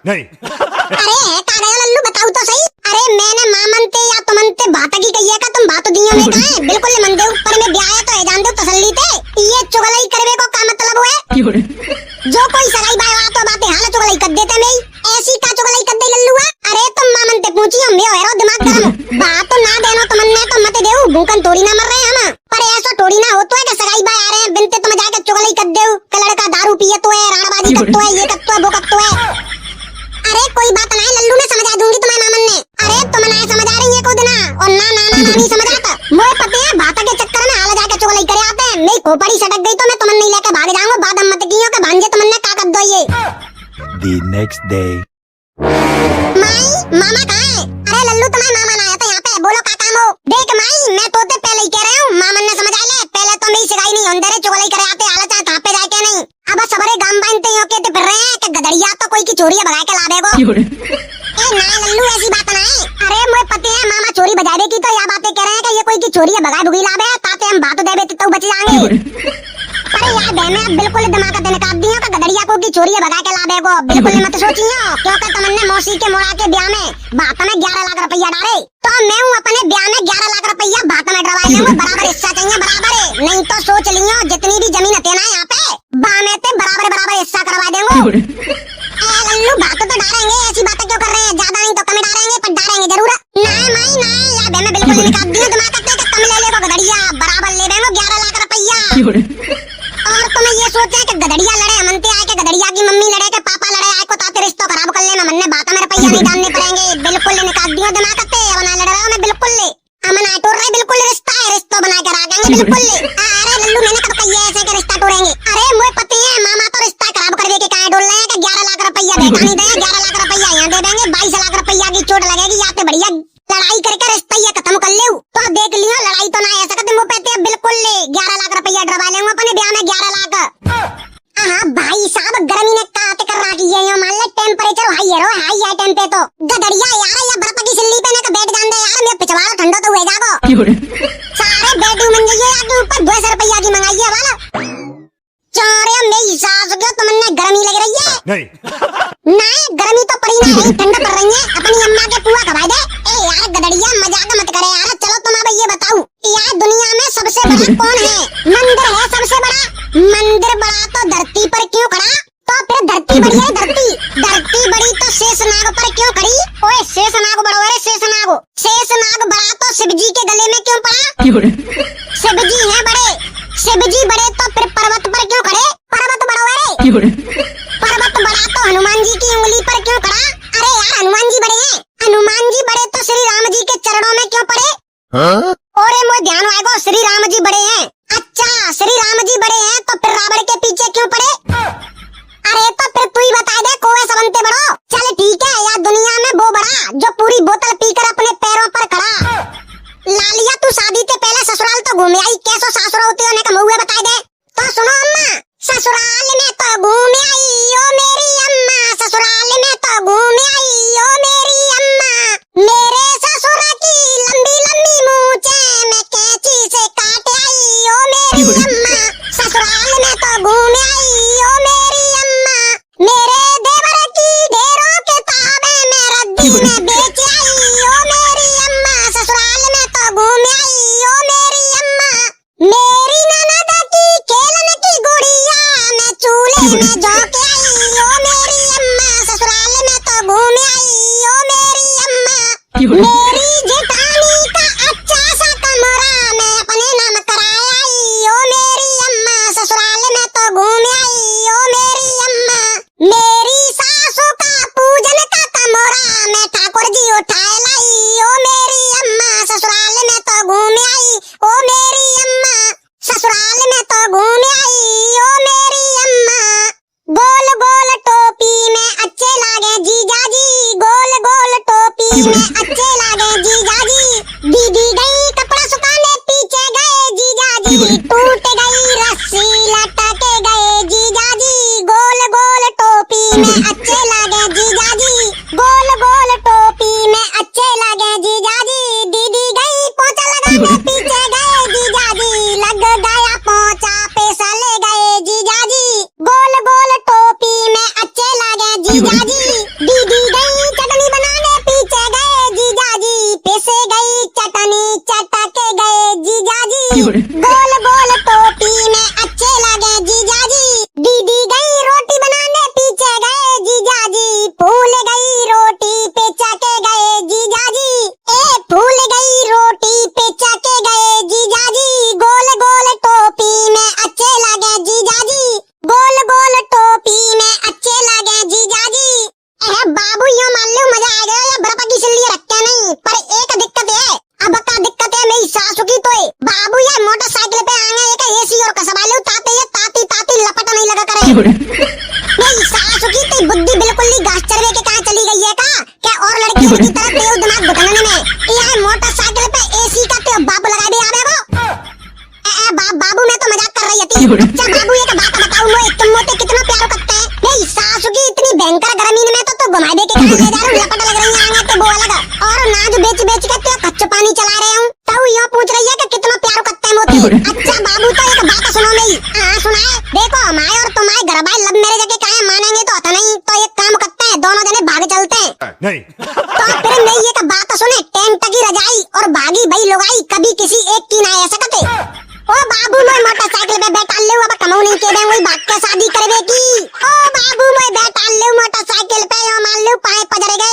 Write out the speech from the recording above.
नहीं। अरे है का गया लल्लू, बताओ तो सही। अरे मैंने मामनते या तुमनते बात की कही है का, तुम बात दियो में कहा है बिल्कुल मन दे ऊपर में ब्याह है तो है जान दो तसल्ली थे। ये चुगलाई करवे को का मतलब है? जो कोई सगाई बाय तो बातें हाल चुगलाई कर देते में ऐसी का चुगलाई कर दे लल्लू। अरे तुम मामनते पूछियो मैं हेरो दिमाग गरम बात तो ना देनो तुमने तो मत देऊ, भूखन थोड़ी ना मर रहे हम। पर ऐसा थोड़ी ना हो तो है कि सगाई बाय आ रहे हैं बिनते तुम जाके चुगलाई कर देऊ कि लड़का दारू पिए तो है, राड़बाजी करतो है, ये करतो है, वो करतो है। अरे कोई बात नहीं लल्लू, मैं समझा दूंगी तुम्हें मामन ने। अरे तुम ना समझ आ रही है को देना और ना ना ना नहीं समझ आता। मोए पते है बात के चक्कर में हाल जाके चुगलाई करे आते हैं। मैं खोपड़ी सटक गई तो मैं तुमने नहीं लेके भाग जाऊंगा, बाद मत कियो के भांजे तुमने का कर दो ये। The next day. माई मामा कहाँ है? अरे लल्लू तुम्हारे मामा ना आया था यहाँ पे, बोलो का काम हो? देख माई मैं तो पहले ही कह रहा हूँ, मामन ने समझ आ ले। पहले तो मेरी सगाई नहीं होंदे रे चुगलाई करे आते हाल चाहे कहाँ पे जाके नहीं। अब सबरे गांव बांधते हो के फिर रहे हैं कि गधड़िया तो कोई की चोरी भगा के लावेगो। ए ना लल्लू ऐसी बात ना है। अरे मोए पते है मामा चोरी बजावे की तो या बातें कह रहे हैं कि ये कोई की चोरी भगा भुगी लावे ताते हम बात देवे तो बच जाएंगे। पर याद है मैं बिल्कुल दिमाग का काट दियो का गधड़िया को की चोरी भगा के लावेगो, बिल्कुल मत सोचियो। क्योंकि तुमने मौसी के मोड़ा के ब्याह में बात में 11 लाख रुपया डाले तो मैं हूँ अपने ब्याह में 11 लाख रुपया बात में डरवा लूंगा। बराबर हिस्सा चाहिए बराबर है, नहीं तो सोच लियो जितनी भी जमीन है ना यहाँ पे बामे ते बराबर बराबर हिस्सा करवा देंगे। लल्लू बात तो डालेंगे, ऐसी बातें क्यों कर रहे हैं? ज्यादा नहीं तो कम डालेंगे पर डालेंगे जरूर। ना माई ना याद है मैं बिल्कुल निकाल दिया दिमाग का कम ले लेगो गधड़िया बराबर ले लेंगे 11 लाख रुपया। और तुम्हें ये सोचे कि गधड़िया लड़े हमनते आए के गधड़िया की मम्मी लड़े के पापा लड़े आए को ताते रिश्ता खराब कर लेना मनने बात में रुपया नहीं डालने पड़ेंगे। बिल्कुल निकाल दियो दिमाग का बना लड़ रहा हूं मैं बिल्कुल ले अमन टूट रहे बिल्कुल रिश्ता है, रिश्ता बना के रखेंगे बिल्कुल ले। अरे लल्लू मैंने कब कही है ऐसे के रिश्ता तोड़ेंगे? अरे मुझे पता है मामा तो रिश्ता खराब कर के काहे डोल रहे हैं कि 11 लाख रुपया बेटा नहीं देंगे, 11 लाख रुपया यहाँ दे देंगे, 22 लाख रुपया की चोट लगेगी या तो बढ़िया लड़ाई करके रिश्ता ये खत्म कर ले। तो देख लियो लड़ाई तो ना ऐसा करते मुंह पे बिल्कुल ले 11 लाख रुपया डरवा लेंगे अपने ब्याह में 11 लाख। हाँ भाई साहब गर्मी ने काट कर रखी है, यो मान ले टेम्परेचर हाई है टाइम पे तो गधड़िया यार या बर्फ की सिल्ली पे ना बैठ जान दे यार, मैं पिछवाड़ा ठंडा तो हुए जागो सारे बेडू मन जाइए आगे ऊपर 200 रुपया की मंगाइए वाला चारे मेरी सास को तुमने गर्मी लग रही है? नहीं गर्मी तो पड़ी ना है, ठंडा पड़ रही है। अपनी अम्मा के पुआ खवा दे। ए यार गधड़िया मजाक मत करे यार। चलो तुम अब ये बताओ यार दुनिया में सबसे बड़ा कौन है? मंदिर है सबसे बड़ा, मंदिर बड़ा तो धरती पर क्यों खड़ा? तो फिर धरती बड़ी है, धरती बड़ी तो शेषनाग पर क्यों खड़ी? ओए शेषनाग बड़ो है शेषनाग बड़ा तो शिव जी के गले में क्यों पड़ा? शिव जी है बड़े, शिव जी बड़े तो फिर पर्वत पर क्यों खड़े? पर्वत बड़ो है, पर्वत बड़ा तो हनुमान जी की उंगली पर क्यों खड़ा? अरे यार हनुमान जी बड़े हैं, हनुमान जी बड़े तो श्री राम जी के चरणों में क्यों पड़े? और मुझे ध्यान आएगा श्री राम जी बड़े हैं। अच्छा श्री राम जी बड़े हैं तो फिर रावण के पीछे क्यों पड़े? अरे तो फिर तू ही बता दे कोवे सबनते बड़ो। चल ठीक है यार दुनिया में वो बड़ा जो पूरी बोतल पीकर अपने पैरों पर खड़ा। लालिया तू शादी से पहले ससुराल तो घूमे आई, कैसो सासुरा होती होने का मुँह बता दे। तो सुनो अम्मा ससुराल में तो घूमे आई ओ मेरी अम्मा, ससुराल में तो घूमे आई ओ मेरी अम्मा, मेरे ससुर की लंबी लंबी मूंछे मैं कैंची से काट आई ओ मेरी अम्मा, ससुराल में तो घूमे आई ओ मेरी अम्मा, मेरे देवर की ढेरों किताबें मैं रद्दी में बेच आई ओ मेरी अम्मा, ससुराल में तो घूमे आई ओ मेरी अम्मा, मेरी ननद की खेलन की गुड़िया मैं चूल्हे में झोंक आई ओ मेरी अम्मा, ससुराल में तो घूमे आई ओ मेरी अम्मा, मेरी जेठानी का अच्छा सा कमरा मैं अपने नाम कराया आई ओ मेरी अम्मा, ससुराल में तो घूमे आई ओ मेरी अम्मा, मेरी सासू का पूजन का कमरा मैं ठाकुर जी उठाए लाई ओ मेरी अम्मा, ससुराल में तो घूमे आई ओ मेरी अम्मा, ससुराल में तो घूमे आई ओ मेरी अम्मा, गोल गोल टोपी में अच्छे लागे जीजा जी, गोल गोल टोपी में अच्छे लागे जीजा अच्छा बाबू एक बात बताऊं मोए, तुम मोते कितना प्यार करते हैं। नहीं सासू की इतनी भयंकर गर्मी में तो घुमा दे के कहीं ले जा रहे हो, लपट लग रही है आगे ते वो अलग। और नाज बेच बेच के तो कच्चा पानी चला रहे हूँ, तो यो पूछ रही है कि कितना प्यार करते हैं मोते। अच्छा बाबू तो एक बात सुनो मेरी। हाँ सुनाए। देखो हमारे और तुम्हारे घर भाई लब मेरे जगह काहे मानेंगे तो होता नहीं, तो एक काम करते हैं दोनों जने भाग चलते हैं। नहीं तो फिर मेरी एक बात सुने, टेंट की रजाई और भागी भाई लुगाई कभी किसी एक की ना आ सकते। ओ बाबू मैं मोटरसाइकिल पे बैठा ले अब कमऊ नहीं के दे वही भाग के शादी करवे की। ओ बाबू मैं बैठा ले मोटरसाइकिल पे यो मान लो पाए पजर गए